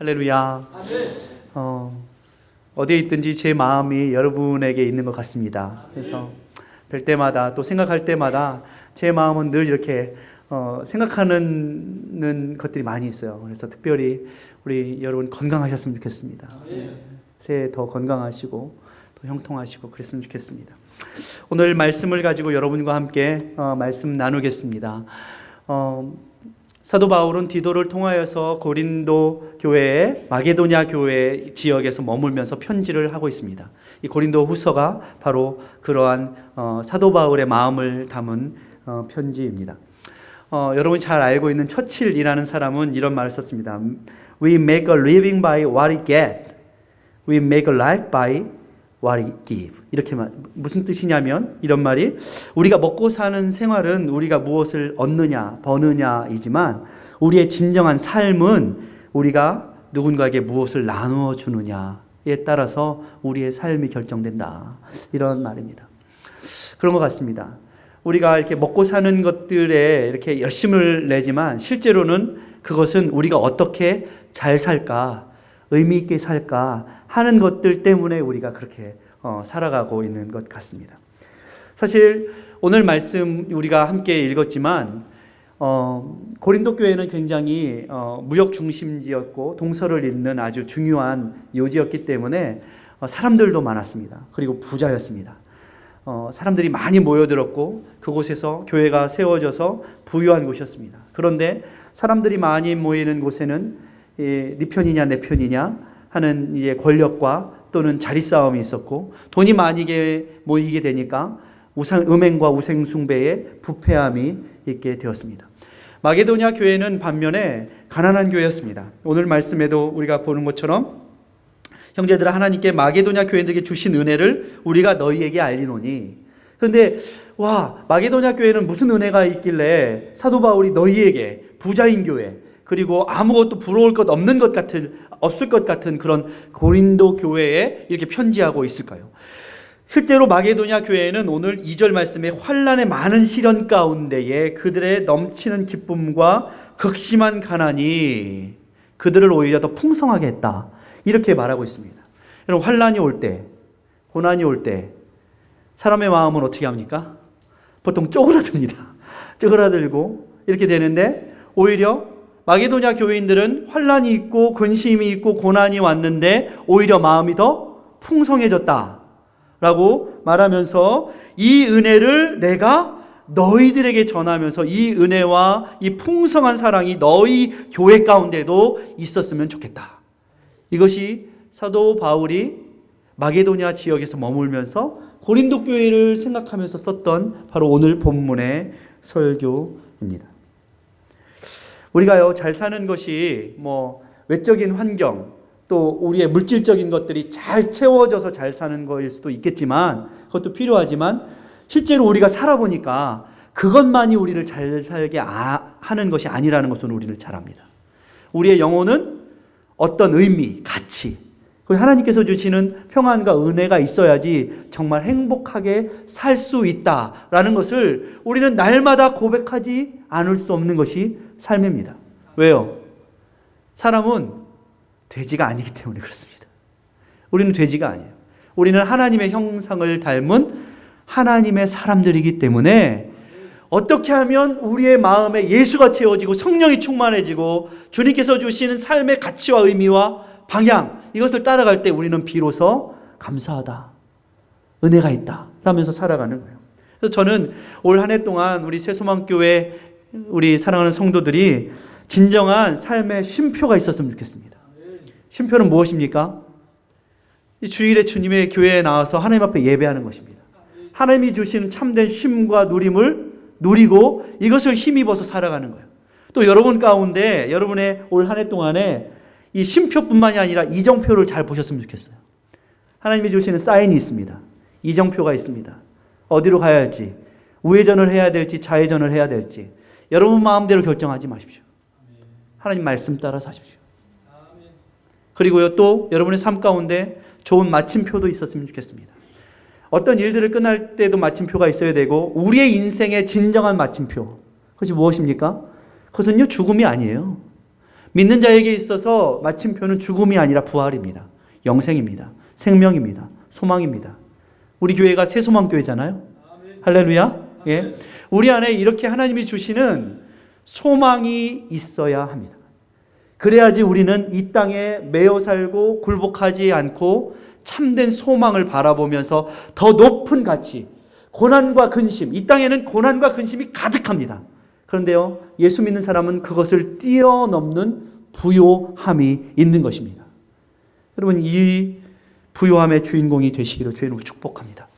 할렐루야. 어디에 있든지 제 마음이 여러분에게 있는 것 같습니다. 그래서 뵐 때마다 또 생각할 때마다 제 마음은 늘 이렇게 생각하는 것들이 많이 있어요. 그래서 특별히 우리 여러분 건강하셨으면 좋겠습니다. 새해 더 건강하시고 또 형통하시고 그랬으면 좋겠습니다. 오늘 말씀을 가지고 여러분과 함께 말씀 나누겠습니다. 사도 바울은 디도를 통하여서 고린도 교회에 마게도냐 교회 지역에서 머물면서 편지를 하고 있습니다. 이 고린도 후서가 바로 그러한 사도 바울의 마음을 담은 편지입니다. 여러분이 잘 알고 있는 처칠이라는 사람은 이런 말을 썼습니다. We make a living by what we get. We make a life by what we give. 이렇게 무슨 뜻이냐면 이런 말이 우리가 먹고 사는 생활은 우리가 무엇을 얻느냐 버느냐이지만 우리의 진정한 삶은 우리가 누군가에게 무엇을 나누어 주느냐에 따라서 우리의 삶이 결정된다. 이런 말입니다. 그런 것 같습니다. 우리가 이렇게 먹고 사는 것들에 이렇게 열심을 내지만 실제로는 그것은 우리가 어떻게 잘 살까, 의미 있게 살까 하는 것들 때문에 우리가 그렇게 살아가고 있는 것 같습니다. 사실 오늘 말씀 우리가 함께 읽었지만 고린도 교회는 굉장히 무역 중심지였고 동서를 잇는 아주 중요한 요지였기 때문에 사람들도 많았습니다. 그리고 부자였습니다. 사람들이 많이 모여들었고 그곳에서 교회가 세워져서 부유한 곳이었습니다. 그런데 사람들이 많이 모이는 곳에는 네 편이냐 내 편이냐 하는 이제 권력과 또는 자리 싸움이 있었고 돈이 많이 모이게 되니까 음행과 우상 숭배의 부패함이 있게 되었습니다. 마게도냐 교회는 반면에 가난한 교회였습니다. 오늘 말씀에도 우리가 보는 것처럼 형제들아 하나님께 마게도냐 교회들에게 주신 은혜를 우리가 너희에게 알리노니. 그런데 마게도냐 교회는 무슨 은혜가 있길래 사도 바울이 너희에게 부자인 교회 그리고 아무것도 부러울 것 없을 것 같은 그런 고린도 교회에 이렇게 편지하고 있을까요? 실제로 마게도냐 교회는 오늘 2절 말씀에 환난의 많은 시련 가운데에 그들의 넘치는 기쁨과 극심한 가난이 그들을 오히려 더 풍성하게 했다. 이렇게 말하고 있습니다. 여러분, 환난이 올 때, 고난이 올 때 사람의 마음은 어떻게 합니까? 보통 쪼그라듭니다. 쪼그라들고 이렇게 되는데 오히려 마게도냐 교인들은 환난이 있고 근심이 있고 고난이 왔는데 오히려 마음이 더 풍성해졌다라고 말하면서 이 은혜를 내가 너희들에게 전하면서 이 은혜와 이 풍성한 사랑이 너희 교회 가운데도 있었으면 좋겠다. 이것이 사도 바울이 마게도냐 지역에서 머물면서 고린도 교회를 생각하면서 썼던 바로 오늘 본문의 설교입니다. 우리가요, 잘 사는 것이 외적인 환경, 또 우리의 물질적인 것들이 잘 채워져서 잘 사는 거일 수도 있겠지만, 그것도 필요하지만, 실제로 우리가 살아보니까 그것만이 우리를 잘 살게 하는 것이 아니라는 것은 우리를 잘 압니다. 우리의 영혼은 어떤 의미, 가치, 하나님께서 주시는 평안과 은혜가 있어야지 정말 행복하게 살 수 있다라는 것을 우리는 날마다 고백하지 않을 수 없는 것이 삶입니다. 왜요? 사람은 돼지가 아니기 때문에 그렇습니다. 우리는 돼지가 아니에요. 우리는 하나님의 형상을 닮은 하나님의 사람들이기 때문에 어떻게 하면 우리의 마음에 예수가 채워지고 성령이 충만해지고 주님께서 주시는 삶의 가치와 의미와 방향 이것을 따라갈 때 우리는 비로소 감사하다, 은혜가 있다 라면서 살아가는 거예요. 그래서 저는 올 한 해 동안 우리 새소망교회 우리 사랑하는 성도들이 진정한 삶의 쉼표가 있었으면 좋겠습니다. 쉼표는 무엇입니까? 이 주일에 주님의 교회에 나와서 하나님 앞에 예배하는 것입니다. 하나님이 주시는 참된 쉼과 누림을 누리고 이것을 힘입어서 살아가는 거예요. 또 여러분 가운데 여러분의 올 한 해 동안에 이 쉼표뿐만이 아니라 이정표를 잘 보셨으면 좋겠어요. 하나님이 주시는 사인이 있습니다. 이정표가 있습니다. 어디로 가야 할지, 우회전을 해야 될지 좌회전을 해야 될지 여러분 마음대로 결정하지 마십시오. 하나님 말씀 따라 사십시오. 그리고요, 또 여러분의 삶 가운데 좋은 마침표도 있었으면 좋겠습니다. 어떤 일들을 끝날 때도 마침표가 있어야 되고 우리의 인생의 진정한 마침표, 그것이 무엇입니까? 그것은요, 죽음이 아니에요. 믿는 자에게 있어서 마침표는 죽음이 아니라 부활입니다. 영생입니다. 생명입니다. 소망입니다. 우리 교회가 새소망교회잖아요. 할렐루야. 예. 우리 안에 이렇게 하나님이 주시는 소망이 있어야 합니다. 그래야지 우리는 이 땅에 매여 살고 굴복하지 않고 참된 소망을 바라보면서 더 높은 가치, 고난과 근심, 이 땅에는 고난과 근심이 가득합니다. 그런데요, 예수 믿는 사람은 그것을 뛰어넘는 부요함이 있는 것입니다. 여러분, 이 부요함의 주인공이 되시기를 주님으로 축복합니다.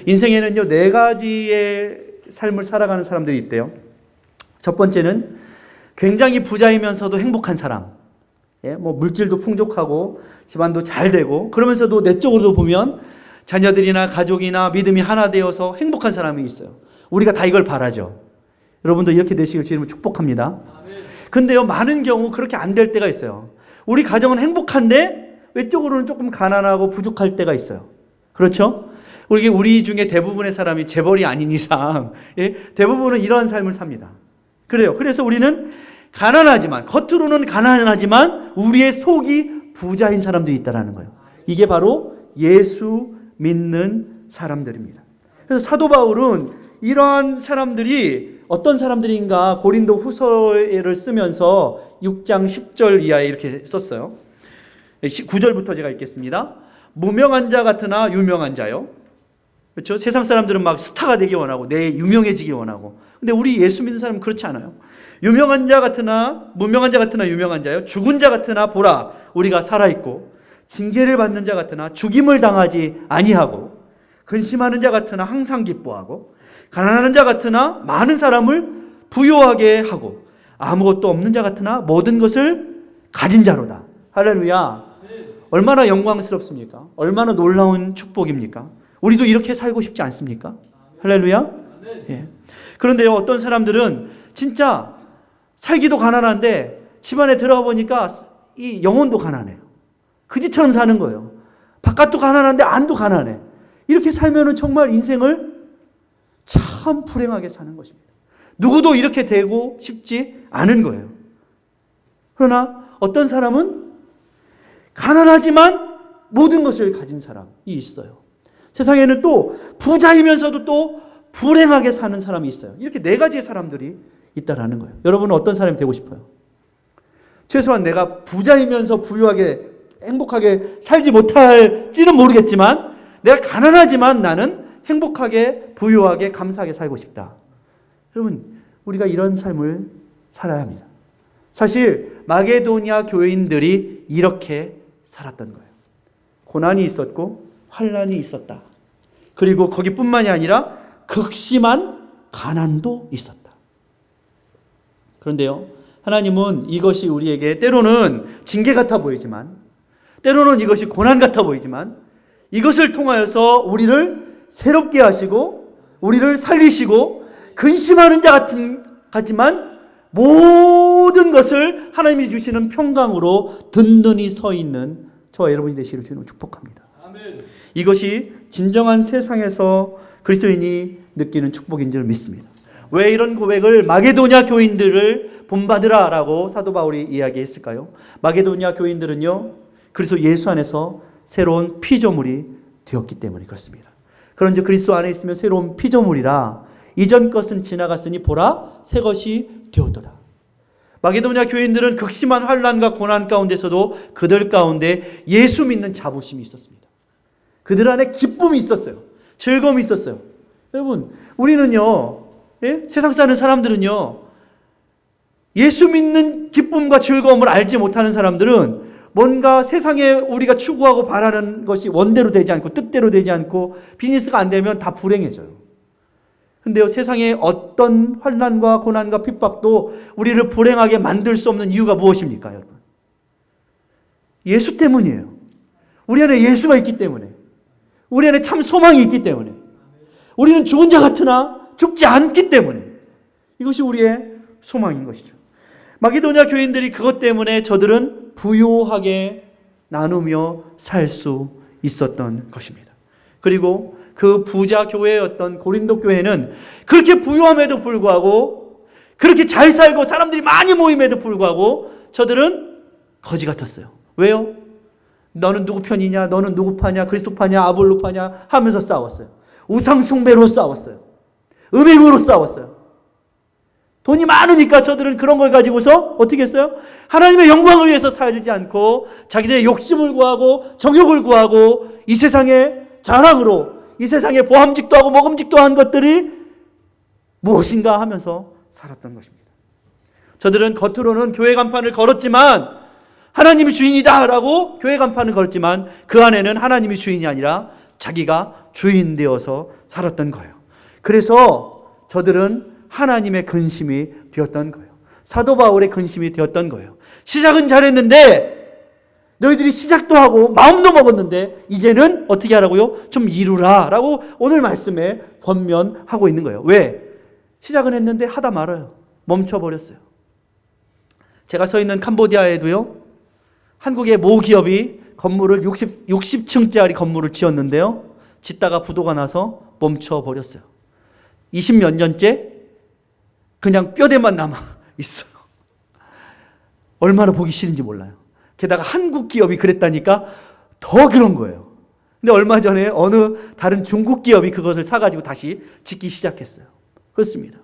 인생에는요, 4가지의 삶을 살아가는 사람들이 있대요. 첫 번째는 굉장히 부자이면서도 행복한 사람. 예, 뭐 물질도 풍족하고 집안도 잘 되고 그러면서도 내적으로도 보면 자녀들이나 가족이나 믿음이 하나 되어서 행복한 사람이 있어요. 우리가 다 이걸 바라죠. 여러분도 이렇게 되시길 주님을 축복합니다. 근데요, 많은 경우 그렇게 안 될 때가 있어요. 우리 가정은 행복한데 외적으로는 조금 가난하고 부족할 때가 있어요. 그렇죠? 우리 중에 대부분의 사람이 재벌이 아닌 이상 대부분은 이런 삶을 삽니다. 그래요. 그래서 우리는 가난하지만, 겉으로는 가난하지만 우리의 속이 부자인 사람들이 있다는 거예요. 이게 바로 예수 믿는 사람들입니다. 그래서 사도 바울은 이러한 사람들이 어떤 사람들인가 고린도 후서를 쓰면서 6장 10절 이하에 이렇게 썼어요. 9절부터 제가 읽겠습니다. 무명한 자 같으나 유명한 자요. 그렇죠? 세상 사람들은 막 스타가 되기 원하고 내 유명해지기 원하고. 근데 우리 예수 믿는 사람은 그렇지 않아요. 유명한 자 같으나 무명한 자 같으나 유명한 자요. 죽은 자 같으나 보라 우리가 살아있고 징계를 받는 자 같으나 죽임을 당하지 아니하고 근심하는 자 같으나 항상 기뻐하고 가난한 자 같으나 많은 사람을 부요하게 하고 아무것도 없는 자 같으나 모든 것을 가진 자로다. 할렐루야. 얼마나 영광스럽습니까? 얼마나 놀라운 축복입니까? 우리도 이렇게 살고 싶지 않습니까? 할렐루야. 예. 그런데요, 어떤 사람들은 진짜 살기도 가난한데 집안에 들어가 보니까 이 영혼도 가난해요. 그지처럼 사는 거예요. 바깥도 가난한데 안도 가난해. 이렇게 살면은 정말 인생을 참 불행하게 사는 것입니다. 누구도 이렇게 되고 싶지 않은 거예요. 그러나 어떤 사람은 가난하지만 모든 것을 가진 사람이 있어요. 세상에는 또 부자이면서도 또 불행하게 사는 사람이 있어요. 이렇게 4가지의 사람들이 있다라는 거예요. 여러분은 어떤 사람이 되고 싶어요? 최소한 내가 부자이면서 부유하게 행복하게 살지 못할지는 모르겠지만 내가 가난하지만 나는 행복하게 부유하게 감사하게 살고 싶다. 여러분, 우리가 이런 삶을 살아야 합니다. 사실 마게도냐 교인들이 이렇게 살았던 거예요. 고난이 있었고 환난이 있었다. 그리고 거기뿐만이 아니라 극심한 가난도 있었다. 그런데요, 하나님은 이것이 우리에게 때로는 징계 같아 보이지만 때로는 이것이 고난 같아 보이지만 이것을 통하여서 우리를 새롭게 하시고 우리를 살리시고 근심하는 자 같지만 모든 것을 하나님이 주시는 평강으로 든든히 서 있는 저와 여러분이 되시기를 주님 축복합니다. 아멘. 이것이 진정한 세상에서 그리스도인이 느끼는 축복인 줄 믿습니다. 왜 이런 고백을 마게도냐 교인들을 본받으라 라고 사도 바울이 이야기했을까요? 마게도냐 교인들은요, 그리스도 예수 안에서 새로운 피조물이 되었기 때문에 그렇습니다. 그런즉 그리스도 안에 있으면 새로운 피조물이라 이전 것은 지나갔으니 보라 새 것이 되었도다. 마게도냐 교인들은 극심한 환난과 고난 가운데서도 그들 가운데 예수 믿는 자부심이 있었습니다. 그들 안에 기쁨이 있었어요. 즐거움이 있었어요. 여러분, 우리는요, 세상 사는 사람들은요, 예수 믿는 기쁨과 즐거움을 알지 못하는 사람들은 뭔가 세상에 우리가 추구하고 바라는 것이 원대로 되지 않고 뜻대로 되지 않고 비즈니스가 안 되면 다 불행해져요. 근데요, 세상에 어떤 환난과 고난과 핍박도 우리를 불행하게 만들 수 없는 이유가 무엇입니까, 여러분? 예수 때문이에요. 우리 안에 예수가 있기 때문에. 우리 안에 참 소망이 있기 때문에. 우리는 죽은 자 같으나 죽지 않기 때문에. 이것이 우리의 소망인 것이죠. 마게도냐 교인들이 그것 때문에 저들은 부요하게 나누며 살 수 있었던 것입니다. 그리고 그 부자 교회였던 고린도 교회는 그렇게 부유함에도 불구하고 그렇게 잘 살고 사람들이 많이 모임에도 불구하고 저들은 거지 같았어요. 왜요? 너는 누구 편이냐? 너는 누구 파냐? 그리스도 파냐? 아볼로 파냐? 하면서 싸웠어요. 우상 숭배로 싸웠어요. 음행으로 싸웠어요. 돈이 많으니까 저들은 그런 걸 가지고서 어떻게 했어요? 하나님의 영광을 위해서 살지 않고 자기들의 욕심을 구하고 정욕을 구하고 이 세상의 자랑으로 이 세상의 보함직도 하고 먹음직도 한 것들이 무엇인가 하면서 살았던 것입니다. 저들은 겉으로는 교회 간판을 걸었지만 하나님이 주인이다 라고 교회 간판을 걸었지만 그 안에는 하나님이 주인이 아니라 자기가 주인 되어서 살았던 거예요. 그래서 저들은 하나님의 근심이 되었던 거예요. 사도 바울의 근심이 되었던 거예요. 시작은 잘했는데 너희들이 시작도 하고 마음도 먹었는데 이제는 어떻게 하라고요? 좀 이루라 라고 오늘 말씀에 권면하고 있는 거예요. 왜? 시작은 했는데 하다 말아요. 멈춰버렸어요. 제가 서 있는 캄보디아에도요, 한국의 모 기업이 건물을 60층짜리 건물을 지었는데요, 짓다가 부도가 나서 멈춰버렸어요. 20몇 년째 그냥 뼈대만 남아 있어요. 얼마나 보기 싫은지 몰라요. 게다가 한국 기업이 그랬다니까 더 그런 거예요. 근데 얼마 전에 어느 다른 중국 기업이 그것을 사가지고 다시 짓기 시작했어요. 그렇습니다.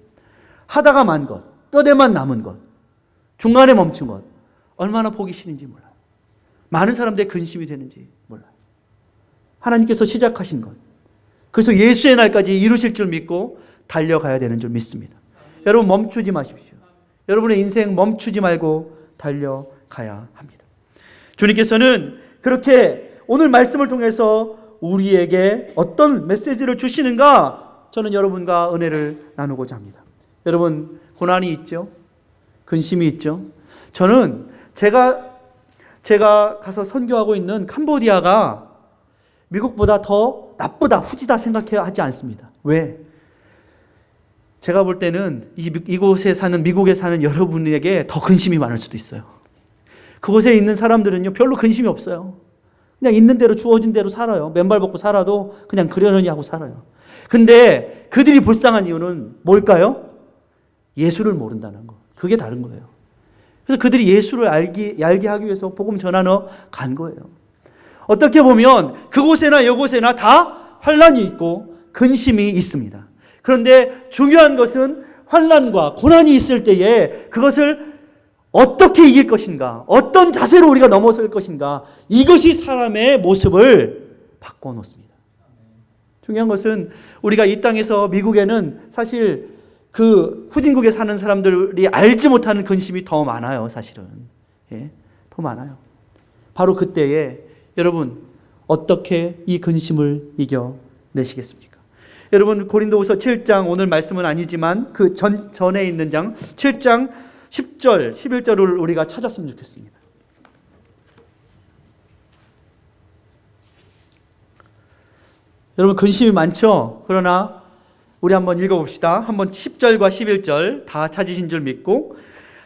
하다가 만 것, 뼈대만 남은 것, 중간에 멈춘 것, 얼마나 보기 싫은지 몰라요. 많은 사람들의 근심이 되는지 몰라요. 하나님께서 시작하신 것, 그래서 예수의 날까지 이루실 줄 믿고 달려가야 되는 줄 믿습니다. 여러분 멈추지 마십시오. 여러분의 인생 멈추지 말고 달려가야 합니다. 주님께서는 그렇게 오늘 말씀을 통해서 우리에게 어떤 메시지를 주시는가, 저는 여러분과 은혜를 나누고자 합니다. 여러분 고난이 있죠. 근심이 있죠. 저는 제가 가서 선교하고 있는 캄보디아가 미국보다 더 나쁘다, 후지다 생각하지 않습니다. 왜? 제가 볼 때는 이곳에 사는, 미국에 사는 여러분에게 더 근심이 많을 수도 있어요. 그곳에 있는 사람들은요, 별로 근심이 없어요. 그냥 있는 대로 주어진 대로 살아요. 맨발 벗고 살아도 그냥 그러려니 하고 살아요. 근데 그들이 불쌍한 이유는 뭘까요? 예수를 모른다는 거. 그게 다른 거예요. 그래서 그들이 예수를 알게 하기 위해서 복음 전하러 간 거예요. 어떻게 보면 그곳에나 이곳에나 다 환난이 있고 근심이 있습니다. 그런데 중요한 것은 환난과 고난이 있을 때에 그것을 어떻게 이길 것인가, 어떤 자세로 우리가 넘어설 것인가, 이것이 사람의 모습을 바꿔놓습니다. 중요한 것은 우리가 이 땅에서, 미국에는 사실 그 후진국에 사는 사람들이 알지 못하는 근심이 더 많아요. 사실은 더 많아요. 바로 그때에 여러분 어떻게 이 근심을 이겨내시겠습니까? 여러분 고린도후서 7장, 오늘 말씀은 아니지만 그 전에 있는 장 7장 10절 11절을 우리가 찾았으면 좋겠습니다. 여러분 근심이 많죠? 그러나 우리 한번 읽어봅시다. 한번 10절과 11절 다 찾으신 줄 믿고,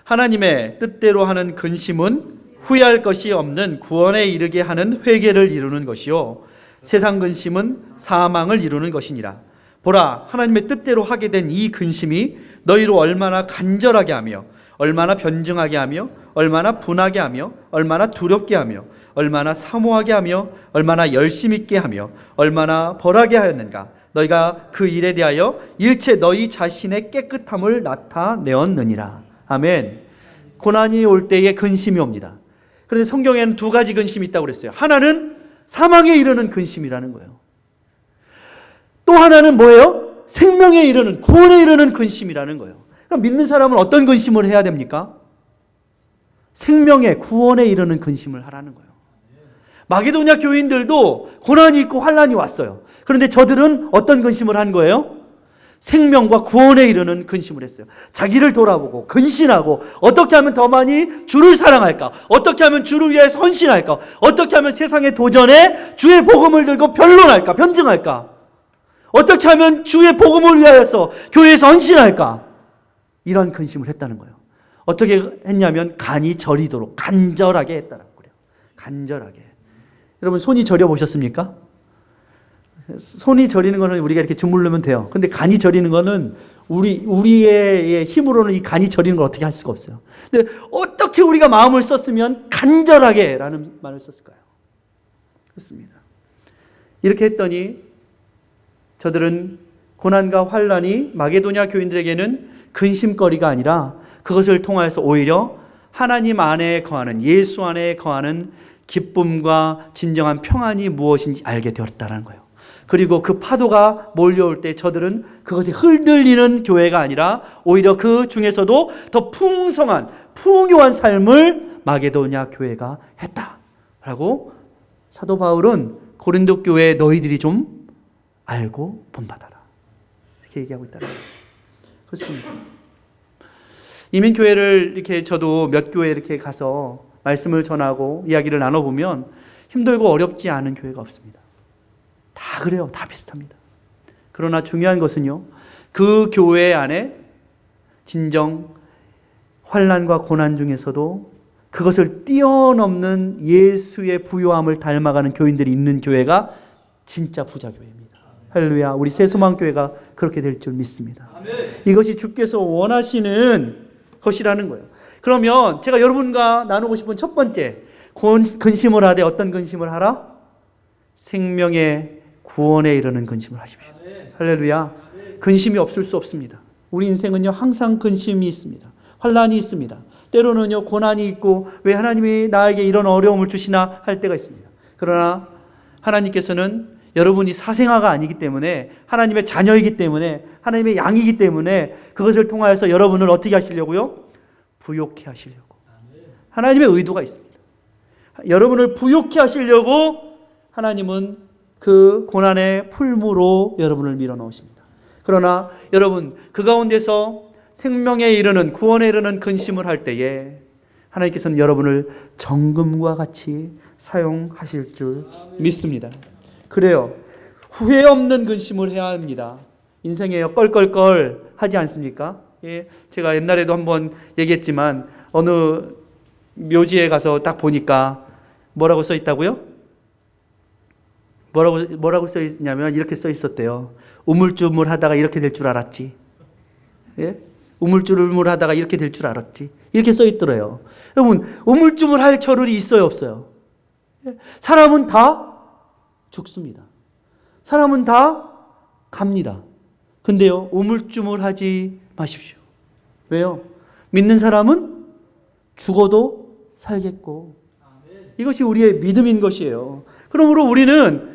하나님의 뜻대로 하는 근심은 후회할 것이 없는 구원에 이르게 하는 회개를 이루는 것이요, 세상 근심은 사망을 이루는 것이니라. 보라, 하나님의 뜻대로 하게 된 이 근심이 너희로 얼마나 간절하게 하며 얼마나 변증하게 하며 얼마나 분하게 하며 얼마나 두렵게 하며 얼마나 사모하게 하며 얼마나 열심 있게 하며 얼마나 벌하게 하였는가. 너희가 그 일에 대하여 일체 너희 자신의 깨끗함을 나타내었느니라. 아멘. 고난이 올 때에 근심이 옵니다. 그런데 성경에는 두 가지 근심이 있다고 그랬어요. 하나는 사망에 이르는 근심이라는 거예요. 또 하나는 뭐예요? 생명에 이르는, 구원에 이르는 근심이라는 거예요. 그럼 믿는 사람은 어떤 근심을 해야 됩니까? 생명에, 구원에 이르는 근심을 하라는 거예요. 마게도냐 교인들도 고난이 있고 환난이 왔어요. 그런데 저들은 어떤 근심을 한 거예요? 생명과 구원에 이르는 근심을 했어요. 자기를 돌아보고 근신하고 어떻게 하면 더 많이 주를 사랑할까? 어떻게 하면 주를 위해 헌신할까? 어떻게 하면 세상의 도전에 주의 복음을 들고 변론할까? 변증할까? 어떻게 하면 주의 복음을 위하여서 교회에서 헌신할까? 이런 근심을 했다는 거예요. 어떻게 했냐면 간이 저리도록 간절하게 했다는 거예요. 간절하게. 여러분 손이 저려 보셨습니까? 손이 저리는 거는 우리가 이렇게 주물르면 돼요. 근데 간이 저리는 거는 우리의 힘으로는 이 간이 저리는 걸 어떻게 할 수가 없어요. 근데 어떻게 우리가 마음을 썼으면 간절하게 라는 말을 썼을까요? 그렇습니다. 이렇게 했더니 저들은 고난과 환난이 마게도냐 교인들에게는 근심거리가 아니라 그것을 통하여서 오히려 하나님 안에 거하는, 예수 안에 거하는 기쁨과 진정한 평안이 무엇인지 알게 되었다는 거예요. 그리고 그 파도가 몰려올 때 저들은 그것에 흔들리는 교회가 아니라 오히려 그 중에서도 더 풍성한, 풍요한 삶을 마게도냐 교회가 했다라고 사도 바울은 고린도 교회 너희들이 좀 알고 본받아라, 이렇게 얘기하고 있다는 거예요. 그렇습니다. 이민교회를 이렇게 저도 몇 교회 이렇게 가서 말씀을 전하고 이야기를 나눠보면 힘들고 어렵지 않은 교회가 없습니다. 다 그래요. 다 비슷합니다. 그러나 중요한 것은요, 그 교회 안에 진정 환난과 고난 중에서도 그것을 뛰어넘는 예수의 부요함을 닮아가는 교인들이 있는 교회가 진짜 부자교회입니다. 할렐루야. 우리 새소망교회가 그렇게 될 줄 믿습니다. 이것이 주께서 원하시는 것이라는 거예요. 그러면 제가 여러분과 나누고 싶은 첫 번째, 근심을 하되 어떤 근심을 하라? 생명의 구원에 이르는 근심을 하십시오. 할렐루야. 근심이 없을 수 없습니다. 우리 인생은요, 항상 근심이 있습니다. 환난이 있습니다. 때로는요, 고난이 있고 왜 하나님이 나에게 이런 어려움을 주시나 할 때가 있습니다. 그러나 하나님께서는 여러분이 사생아가 아니기 때문에, 하나님의 자녀이기 때문에, 하나님의 양이기 때문에 그것을 통하여서 여러분을 어떻게 하시려고요? 부욕해 하시려고. 하나님의 의도가 있습니다. 여러분을 부욕해 하시려고 하나님은 그 고난의 풀무로 여러분을 밀어넣으십니다. 그러나 여러분, 그 가운데서 생명에 이르는, 구원에 이르는 근심을 할 때에 하나님께서는 여러분을 정금과 같이 사용하실 줄 믿습니다. 그래요. 후회 없는 근심을 해야 합니다. 인생에요, 껄껄껄 하지 않습니까? 예, 제가 옛날에도 한번 얘기했지만 어느 묘지에 가서 딱 보니까 뭐라고 써 있다고요? 뭐라고 써 있냐면 이렇게 써 있었대요. 우물쭈물 하다가 이렇게 될 줄 알았지. 예? 우물쭈물 하다가 이렇게 될 줄 알았지. 이렇게 써 있더래요. 여러분, 우물쭈물 할 겨를이 있어요, 없어요? 예? 사람은 다 죽습니다. 사람은 다 갑니다. 근데요, 우물쭈물하지 마십시오. 왜요? 믿는 사람은 죽어도 살겠고, 이것이 우리의 믿음인 것이에요. 그러므로 우리는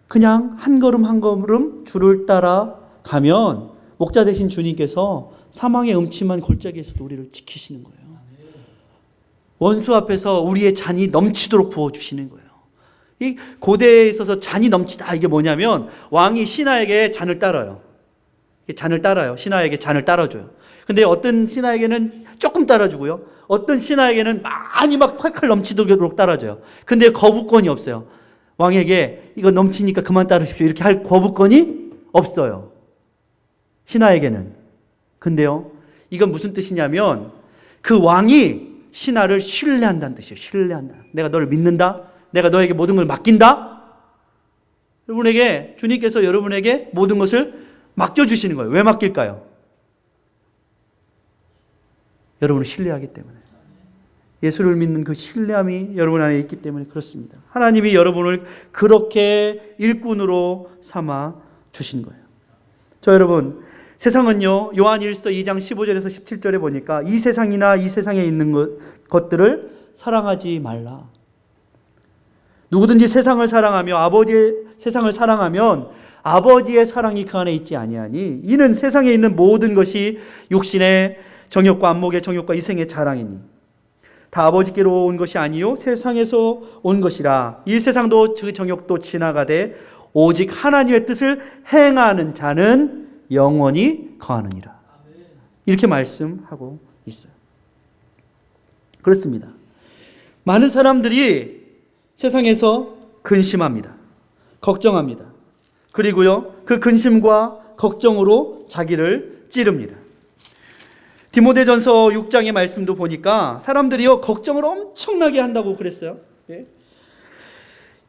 그냥 한 걸음 한 걸음 주를 따라 가면 목자 되신 주님께서 사망의 음침한 골짜기에서도 우리를 지키시는 거예요. 원수 앞에서 우리의 잔이 넘치도록 부어주시는 거예요. 이 고대에 있어서 잔이 넘치다, 이게 뭐냐면 왕이 신하에게 잔을 따라요. 잔을 따라요. 신하에게 잔을 따라줘요. 근데 어떤 신하에게는 조금 따라주고요, 어떤 신하에게는 많이 막 콸콸 넘치도록 따라줘요. 근데 거부권이 없어요. 왕에게 이거 넘치니까 그만 따르십시오, 이렇게 할 거부권이 없어요, 신하에게는. 근데요, 이건 무슨 뜻이냐면 그 왕이 신하를 신뢰한다는 뜻이에요. 신뢰한다. 내가 너를 믿는다. 내가 너에게 모든 걸 맡긴다. 여러분에게, 주님께서 여러분에게 모든 것을 맡겨주시는 거예요. 왜 맡길까요? 여러분을 신뢰하기 때문에. 예수를 믿는 그 신뢰함이 여러분 안에 있기 때문에 그렇습니다. 하나님이 여러분을 그렇게 일꾼으로 삼아 주신 거예요. 저 여러분, 세상은요, 요한 1서 2장 15절에서 17절에 보니까 이 세상이나 이 세상에 있는 것들을 사랑하지 말라. 누구든지 세상을 사랑하며 세상을 사랑하면 아버지의 사랑이 그 안에 있지 아니하니 이는 세상에 있는 모든 것이 육신의 정욕과 안목의 정욕과 이생의 자랑이니 다 아버지께로 온 것이 아니요 세상에서 온 것이라. 이 세상도 그 정욕도 지나가되 오직 하나님의 뜻을 행하는 자는 영원히 거하느니라. 이렇게 말씀하고 있어요. 그렇습니다. 많은 사람들이 세상에서 근심합니다. 걱정합니다. 그리고요, 그 근심과 걱정으로 자기를 찌릅니다. 디모데전서 6장의 말씀도 보니까 사람들이요, 걱정을 엄청나게 한다고 그랬어요. 예?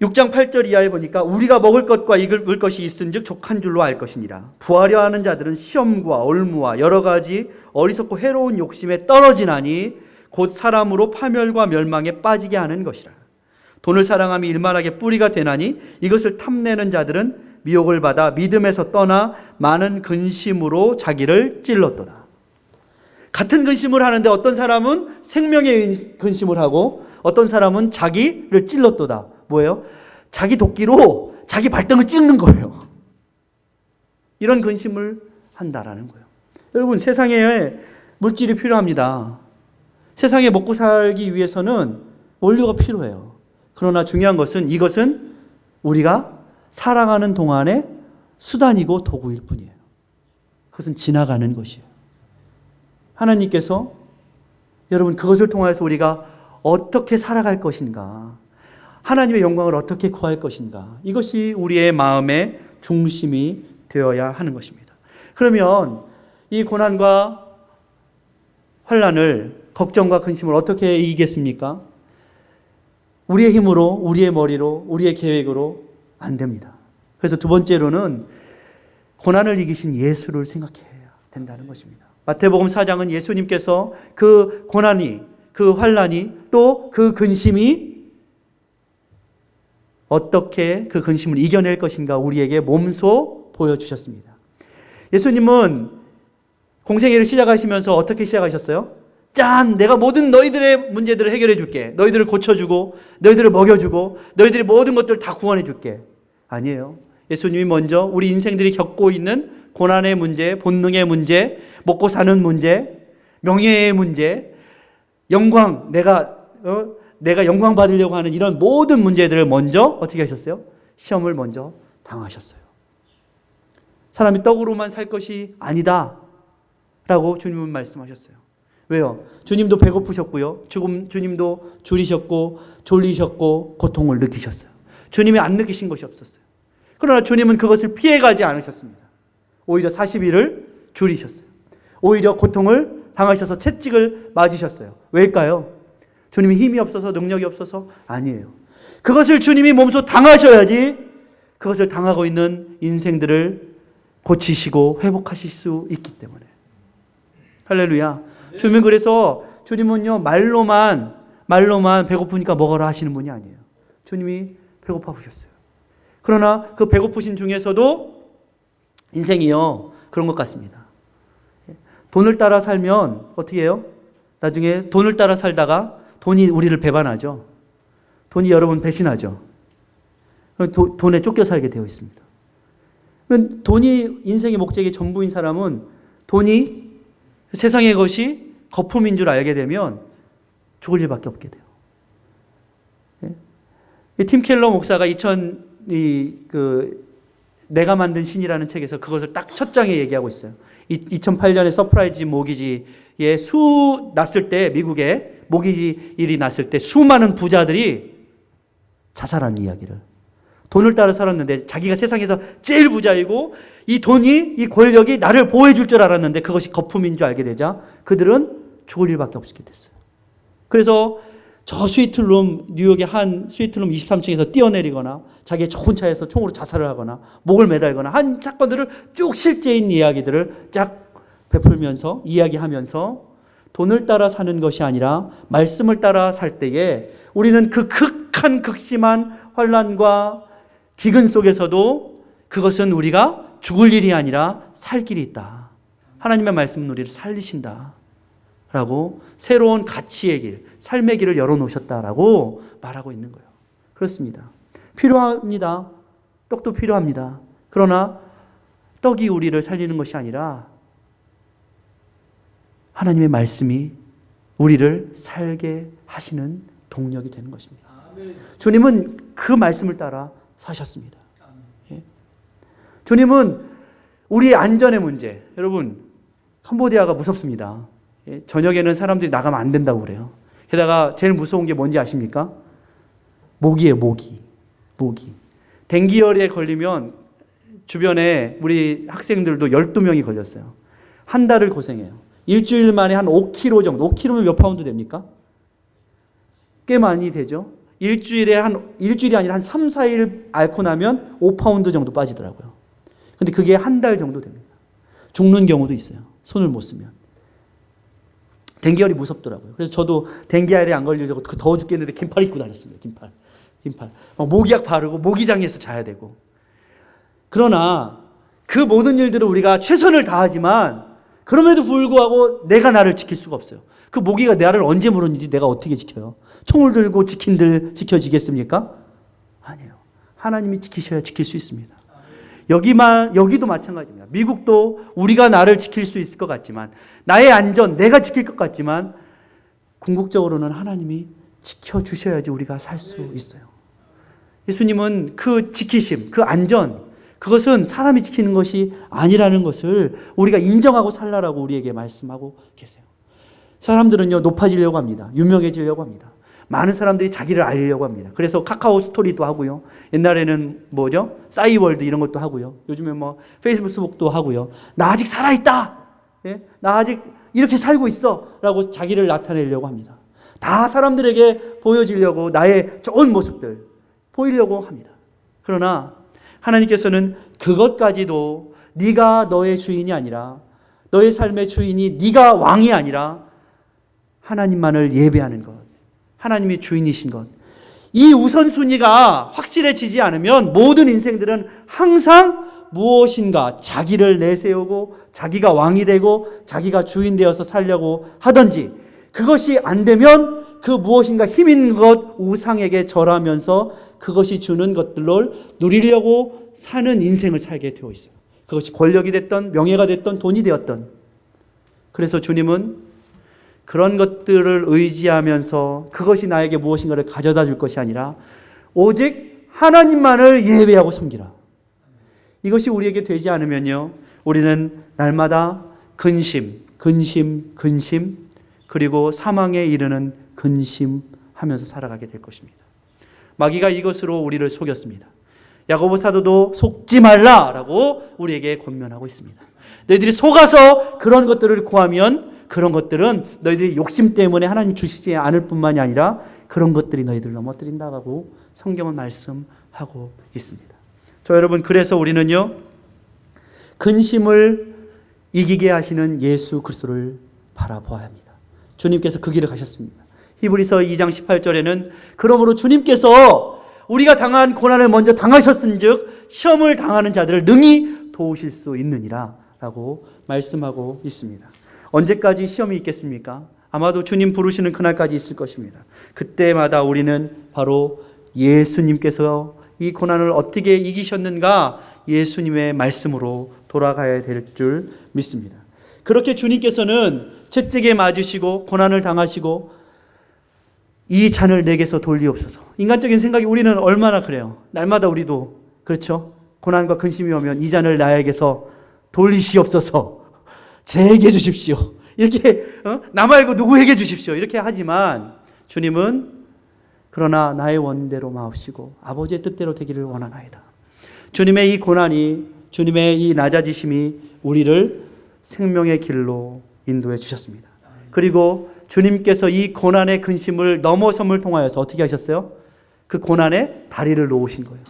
6장 8절 이하에 보니까 우리가 먹을 것과 입을 것이 있은즉 족한 줄로 알 것이니라. 부하려 하는 자들은 시험과 올무와 여러 가지 어리석고 해로운 욕심에 떨어지나니 곧 사람으로 파멸과 멸망에 빠지게 하는 것이라. 돈을 사랑함이 일만하게 뿌리가 되나니 이것을 탐내는 자들은 미혹을 받아 믿음에서 떠나 많은 근심으로 자기를 찔렀도다. 같은 근심을 하는데 어떤 사람은 생명의 근심을 하고 어떤 사람은 자기를 찔렀도다. 뭐예요? 자기 도끼로 자기 발등을 찍는 거예요. 이런 근심을 한다라는 거예요. 여러분, 세상에 물질이 필요합니다. 세상에 먹고 살기 위해서는 원료가 필요해요. 그러나 중요한 것은 이것은 우리가 살아가는 동안의 수단이고 도구일 뿐이에요. 그것은 지나가는 것이에요. 하나님께서 여러분 그것을 통해서 우리가 어떻게 살아갈 것인가, 하나님의 영광을 어떻게 구할 것인가, 이것이 우리의 마음의 중심이 되어야 하는 것입니다. 그러면 이 고난과 환난을, 걱정과 근심을 어떻게 이기겠습니까? 우리의 힘으로, 우리의 머리로, 우리의 계획으로 안 됩니다. 그래서 두 번째로는 고난을 이기신 예수를 생각해야 된다는 것입니다. 마태복음 4장은 예수님께서 그 고난이, 그 환난이, 또 그 근심이 어떻게 그 근심을 이겨낼 것인가 우리에게 몸소 보여주셨습니다. 예수님은 공생애를 시작하시면서 어떻게 시작하셨어요? 짠! 내가 모든 너희들의 문제들을 해결해 줄게. 너희들을 고쳐주고, 너희들을 먹여주고, 너희들의 모든 것들을 다 구원해 줄게. 아니에요. 예수님이 먼저 우리 인생들이 겪고 있는 고난의 문제, 본능의 문제, 먹고 사는 문제, 명예의 문제, 영광, 내가 영광 받으려고 하는 이런 모든 문제들을 먼저 어떻게 하셨어요? 시험을 먼저 당하셨어요. 사람이 떡으로만 살 것이 아니다 라고 주님은 말씀하셨어요. 왜요? 주님도 배고프셨고요. 주님도 줄이셨고 졸리셨고 고통을 느끼셨어요. 주님이 안 느끼신 것이 없었어요. 그러나 주님은 그것을 피해가지 않으셨습니다. 오히려 40일을 줄이셨어요. 오히려 고통을 당하셔서 채찍을 맞으셨어요. 왜일까요? 주님이 힘이 없어서, 능력이 없어서? 아니에요. 그것을 주님이 몸소 당하셔야지 그것을 당하고 있는 인생들을 고치시고 회복하실 수 있기 때문에. 할렐루야. 주님은 그래서 주님은요 말로만 배고프니까 먹어라 하시는 분이 아니에요. 주님이 배고파 보셨어요. 그러나 그 배고프신 중에서도 인생이요 그런 것 같습니다. 돈을 따라 살면 어떻게 해요? 나중에 돈을 따라 살다가 돈이 우리를 배반하죠. 돈이 여러분 배신하죠. 돈에 쫓겨 살게 되어 있습니다. 돈이 인생의 목적의 전부인 사람은 돈이 세상의 것이 거품인 줄 알게 되면 죽을 일밖에 없게 돼요. 팀 켈러 목사가 내가 만든 신이라는 책에서 그것을 딱 첫 장에 얘기하고 있어요. 2008년에 서프라이즈 모기지에 났을 때, 미국에 모기지 일이 났을 때 수많은 부자들이 자살한 이야기를. 돈을 따라 살았는데 자기가 세상에서 제일 부자이고 이 돈이, 이 권력이 나를 보호해 줄 줄 알았는데 그것이 거품인 줄 알게 되자 그들은 죽을 일밖에 없게 됐어요. 그래서 저 뉴욕의 한 스위트룸 23층에서 뛰어내리거나 자기의 좋은 차에서 총으로 자살을 하거나 목을 매달거나 한 사건들을 쭉 실제인 이야기들을 쫙 베풀면서 이야기하면서 돈을 따라 사는 것이 아니라 말씀을 따라 살 때에 우리는 그 극심한 환난과 기근 속에서도 그것은 우리가 죽을 일이 아니라 살 길이 있다. 하나님의 말씀은 우리를 살리신다. 라고 새로운 가치의 길, 삶의 길을 열어놓으셨다라고 말하고 있는 거예요. 그렇습니다. 필요합니다. 떡도 필요합니다. 그러나 떡이 우리를 살리는 것이 아니라 하나님의 말씀이 우리를 살게 하시는 동력이 되는 것입니다. 주님은 그 말씀을 따라 사셨습니다. 주님은 우리의 안전의 문제, 여러분 캄보디아가 무섭습니다. 저녁에는 사람들이 나가면 안 된다고 그래요. 게다가 제일 무서운 게 뭔지 아십니까? 모기예요, 모기. 댕기열에 걸리면 주변에 우리 학생들도 12명이 걸렸어요. 한 달을 고생해요. 일주일 만에 한 5kg 정도, 5kg면 몇 파운드 됩니까? 꽤 많이 되죠. 일주일이 아니라 한 3, 4일 앓고 나면 5파운드 정도 빠지더라고요. 근데 그게 한 달 정도 됩니다. 죽는 경우도 있어요. 손을 못 쓰면. 댕기열이 무섭더라고요. 그래서 저도 댕기열에 안 걸리려고 더워 죽겠는데 긴팔 입고 다녔습니다. 긴팔. 모기약 바르고 모기장에서 자야 되고. 그러나 그 모든 일들을 우리가 최선을 다하지만 그럼에도 불구하고 내가 나를 지킬 수가 없어요. 그 모기가 나를 언제 물었는지 내가 어떻게 지켜요? 총을 들고 지켜지겠습니까? 아니에요. 하나님이 지키셔야 지킬 수 있습니다. 여기도 마찬가지입니다. 미국도 우리가 나를 지킬 수 있을 것 같지만, 나의 안전, 내가 지킬 것 같지만, 궁극적으로는 하나님이 지켜주셔야지 우리가 살 수 있어요. 예수님은 그 지키심, 그 안전, 그것은 사람이 지키는 것이 아니라는 것을 우리가 인정하고 살라라고 우리에게 말씀하고 계세요. 사람들은요, 높아지려고 합니다. 유명해지려고 합니다. 많은 사람들이 자기를 알리려고 합니다. 그래서 카카오 스토리도 하고요. 옛날에는 뭐죠? 싸이월드 이런 것도 하고요. 요즘에 뭐 페이스북도 하고요. 나 아직 살아있다. 예? 나 아직 이렇게 살고 있어. 라고 자기를 나타내려고 합니다. 다 사람들에게 보여지려고 나의 좋은 모습들 보이려고 합니다. 그러나 하나님께서는 그것까지도 네가 너의 주인이 아니라, 너의 삶의 주인이 네가 왕이 아니라 하나님만을 예배하는 것, 하나님이 주인이신 것, 이 우선순위가 확실해지지 않으면 모든 인생들은 항상 무엇인가 자기를 내세우고 자기가 왕이 되고 자기가 주인 되어서 살려고 하든지, 그것이 안 되면 그 무엇인가 힘 있는 것 우상에게 절하면서 그것이 주는 것들을 누리려고 사는 인생을 살게 되어 있어요. 그것이 권력이 됐던 명예가 됐던 돈이 되었던. 그래서 주님은 그런 것들을 의지하면서 그것이 나에게 무엇인가를 가져다 줄 것이 아니라 오직 하나님만을 예배하고 섬기라. 이것이 우리에게 되지 않으면요, 우리는 날마다 근심, 그리고 사망에 이르는 근심하면서 살아가게 될 것입니다. 마귀가 이것으로 우리를 속였습니다. 야고보 사도도 속지 말라라고 우리에게 권면하고 있습니다. 너희들이 속아서 그런 것들을 구하면 그런 것들은 너희들이 욕심 때문에 하나님 주시지 않을 뿐만이 아니라 그런 것들이 너희들을 넘어뜨린다고 성경은 말씀하고 있습니다. 저 여러분, 그래서 우리는요, 근심을 이기게 하시는 예수 그리스도를 바라보아야 합니다. 주님께서 그 길을 가셨습니다. 히브리서 2장 18절에는 그러므로 주님께서 우리가 당한 고난을 먼저 당하셨은즉 시험을 당하는 자들을 능히 도우실 수 있느니라 라고 말씀하고 있습니다. 언제까지 시험이 있겠습니까? 아마도 주님 부르시는 그날까지 있을 것입니다. 그때마다 우리는 바로 예수님께서 이 고난을 어떻게 이기셨는가, 예수님의 말씀으로 돌아가야 될 줄 믿습니다. 그렇게 주님께서는 채찍에 맞으시고 고난을 당하시고 이 잔을 내게서 돌리옵소서. 인간적인 생각이 우리는 얼마나 그래요. 날마다 우리도 그렇죠. 고난과 근심이 오면 이 잔을 나에게서 돌리시옵소서. 제게 주십시오. 이렇게 나 말고 누구에게 주십시오. 이렇게 하지만 주님은 그러나 나의 원대로 마옵시고 아버지의 뜻대로 되기를 원하나이다. 주님의 이 고난이, 주님의 이 낮아지심이 우리를 생명의 길로 인도해 주셨습니다. 그리고 주님께서 이 고난의 근심을 넘어섬을 통하여서 어떻게 하셨어요? 그 고난에 다리를 놓으신 거예요.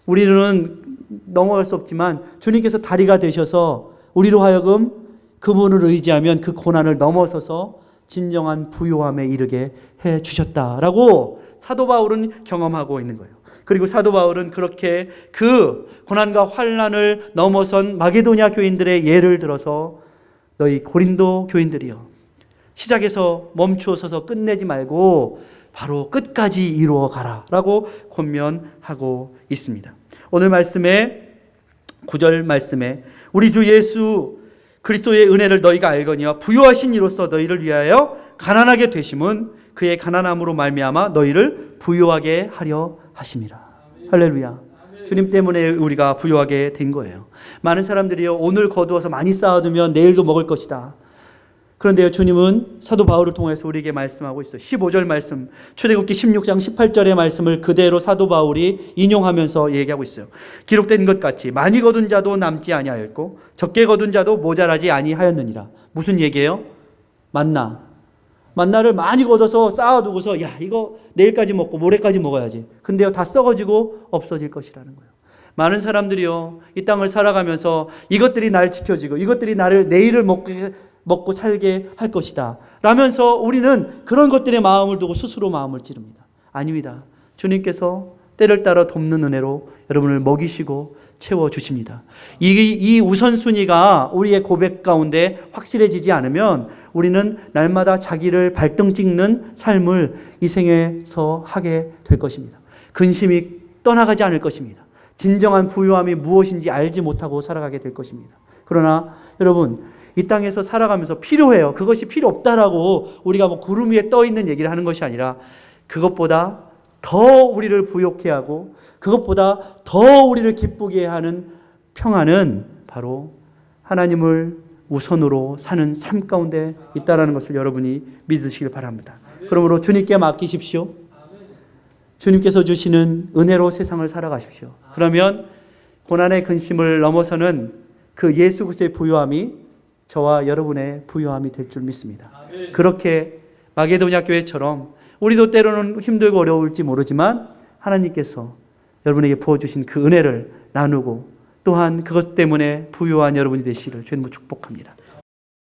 우리는 넘어갈 수 없지만 주님께서 다리가 되셔서 우리로 하여금 그분을 의지하면 그 고난을 넘어서서 진정한 부요함에 이르게 해 주셨다라고 사도 바울은 경험하고 있는 거예요. 그리고 사도 바울은 그렇게 그 고난과 환난을 넘어선 마게도냐 교인들의 예를 들어서 너희 고린도 교인들이여, 시작에서 멈추어 서서 끝내지 말고 바로 끝까지 이루어 가라 라고 권면하고 있습니다. 오늘 말씀에 9절 말씀에 우리 주 예수 그리스도의 은혜를 너희가 알거니와 부요하신 이로써 너희를 위하여 가난하게 되심은 그의 가난함으로 말미암아 너희를 부요하게 하려 하심이라. 할렐루야. 주님 때문에 우리가 부요하게 된 거예요. 많은 사람들이요, 오늘 거두어서 많이 쌓아두면 내일도 먹을 것이다. 그런데요, 주님은 사도 바울을 통해서 우리에게 말씀하고 있어요. 15절 말씀, 출애굽기 16장 18절의 말씀을 그대로 사도 바울이 인용하면서 얘기하고 있어요. 기록된 것 같이 많이 거둔 자도 남지 아니하였고 적게 거둔 자도 모자라지 아니하였느니라. 무슨 얘기예요? 만나, 만나를 많이 걷어서 쌓아두고서 야 이거 내일까지 먹고 모레까지 먹어야지. 근데요 다 썩어지고 없어질 것이라는 거예요. 많은 사람들이요 이 땅을 살아가면서 이것들이 날 지켜주고 이것들이 나를 내일을 먹고 살게 할 것이다 라면서 우리는 그런 것들에 마음을 두고 스스로 마음을 찌릅니다. 아닙니다. 주님께서 때를 따라 돕는 은혜로 여러분을 먹이시고 채워주십니다. 이 우선순위가 우리의 고백 가운데 확실해지지 않으면 우리는 날마다 자기를 발등 찍는 삶을 이 생에서 하게 될 것입니다. 근심이 떠나가지 않을 것입니다. 진정한 부유함이 무엇인지 알지 못하고 살아가게 될 것입니다. 그러나 여러분 이 땅에서 살아가면서 필요해요. 그것이 필요 없다라고 우리가 뭐 구름 위에 떠 있는 얘기를 하는 것이 아니라 그것보다 더 우리를 부욕해 하고 그것보다 더 우리를 기쁘게 하는 평안은 바로 하나님을 우선으로 사는 삶 가운데 있다라는 것을 여러분이 믿으시길 바랍니다. 그러므로 주님께 맡기십시오. 주님께서 주시는 은혜로 세상을 살아가십시오. 그러면 고난의 근심을 넘어서는 그 예수 그리스도의 부요함이 저와 여러분의 부요함이 될 줄 믿습니다. 그렇게 마게도냐 교회처럼 우리도 때로는 힘들고 어려울지 모르지만 하나님께서 여러분에게 부어주신 그 은혜를 나누고 또한 그것 때문에 부유한 여러분이 되시기를 주님으로 축복합니다.